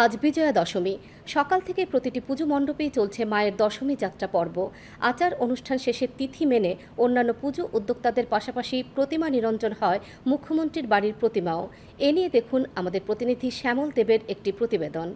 আজ বিজয়া দশমী। সকাল থেকে প্রতিটি পুজো মণ্ডপেই চলছে মায়ের দশমী যাত্রা পর্ব। আচার অনুষ্ঠান শেষে তিথি মেনে অন্যান্য পুজো উদ্যোক্তাদের পাশাপাশি প্রতিমা নিরঞ্জন হয় মুখ্যমন্ত্রীর বাড়ির প্রতিমাও। এ নিয়ে দেখুন আমাদের প্রতিনিধি শ্যামল দেবের একটি প্রতিবেদন।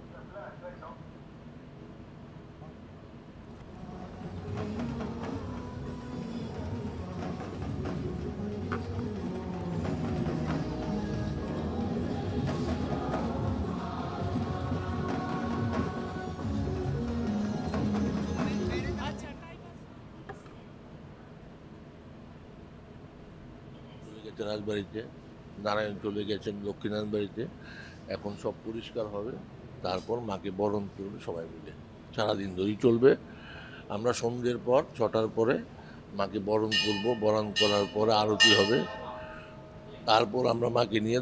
রাজবাড়িতে নারায়ণ চলে গেছেন লক্ষ্মীনারায়ণ বাড়িতে। এখন সব পরিষ্কার হবে, তারপর মাকে বরণ করবে সবাই মিলে। সারাদিন ধরেই চলবে। আমরা সন্ধ্যের পর 6টার পরে মাকে বরণ করব। বরণ করার পরে আরতি হবে, তারপর আমরা মাকে নিয়ে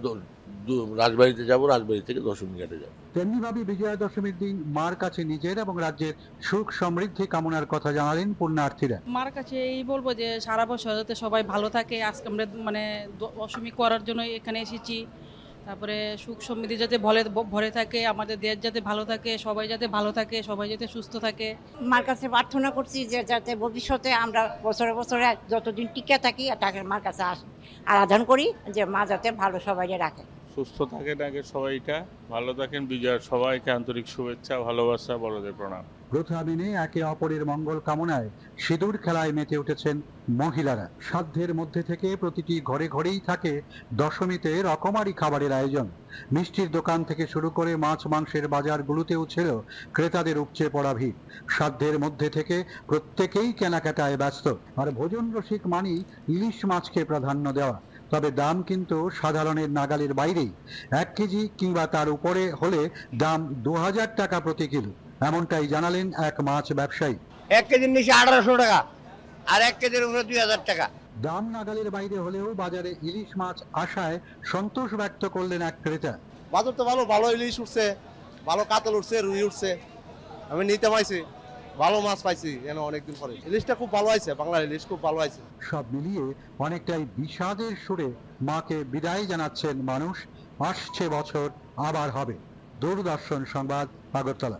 রাজবাড়িতে যাব, রাজবাড়ি থেকে দশমী ঘাটে যাব। তেমনিভাবে বিজয়া দশমীর দিন মার কাছে নিজের এবং রাজ্যের সুখ সমৃদ্ধি কামনার কথা জানালেন পুণ্যার্থীরা। মার কাছে এই বলবো যে সারা বছর যাতে সবাই ভালো থাকে। আজকে আমরা দশমী করার জন্য এখানে এসেছি। তারপরে সুখ সমৃদ্ধি যাতে ভরে থাকে, আমাদের দেশ যাতে ভালো থাকে, সবাই যাতে ভালো থাকে, সবাই যাতে সুস্থ থাকে। মার কাছে প্রার্থনা করছি যে যাতে ভবিষ্যতে আমরা বছরে বছরে যতদিন টিকে থাকি তাকে মার কাছে আরাধনা করি যে মা যাতে ভালো সবাইকে রাখে, সুস্থ থাকেন, আগে সবাইটা ভালো থাকেন। বিজয়ের সবাইকে আন্তরিক শুভেচ্ছা, ভালোবাসা, বড়দের প্রণাম। প্রথা মেনে একে অপরের মঙ্গল কামনায় সিঁদুর খেলায় মেতে উঠেছেন মহিলারা। সাধ্যের মধ্যে থেকে প্রতিটি ঘরে ঘরেই থাকে দশমীতে রকমারি খাবারের আয়োজন। মিষ্টির দোকান থেকে শুরু করে মাছ মাংসের বাজারগুলোতেও ছিল ক্রেতাদের উপচে পড়া ভিড়। সাধ্যের মধ্যে থেকে প্রত্যেকেই কেনাকাটায় ব্যস্ত। আর ভোজন রসিক মানেই ইলিশ মাছকে প্রাধান্য দেওয়া। তবে দাম কিন্তু সাধারণের নাগালের বাইরেই। 1 কেজি কিংবা তার উপরে হলে দাম 2000 টাকা প্রতি কিলো, এমনটাই জানালেন এক মাছ ব্যবসায়ী। 1 কেজির নিচে 1800 টাকা আর 1 কেজির উপরে 2000 টাকা। দাম নাগালের বাইরে হলেও বাজারে ইলিশ মাছ আসায় সন্তোষ ব্যক্ত করলেন এক ক্রেতা। বাজার তো ভালো, ভালো ইলিশ উঠছে, ভালো কাতল উঠছে, রুই উঠছে। আমি নিতে পাইছি, ভালো মাছ পাইছি যেন অনেকদিন পরে। ইলিশটা খুব ভালো আছে, বাংলার ইলিশ খুব ভালো আছে। সব মিলিয়ে অনেকটাই বিষাদের সুরে মাকে বিদায় জানাচ্ছেন মানুষ। আসছে বছর আবার হবে। দূরদর্শন সংবাদ, আগরতলা।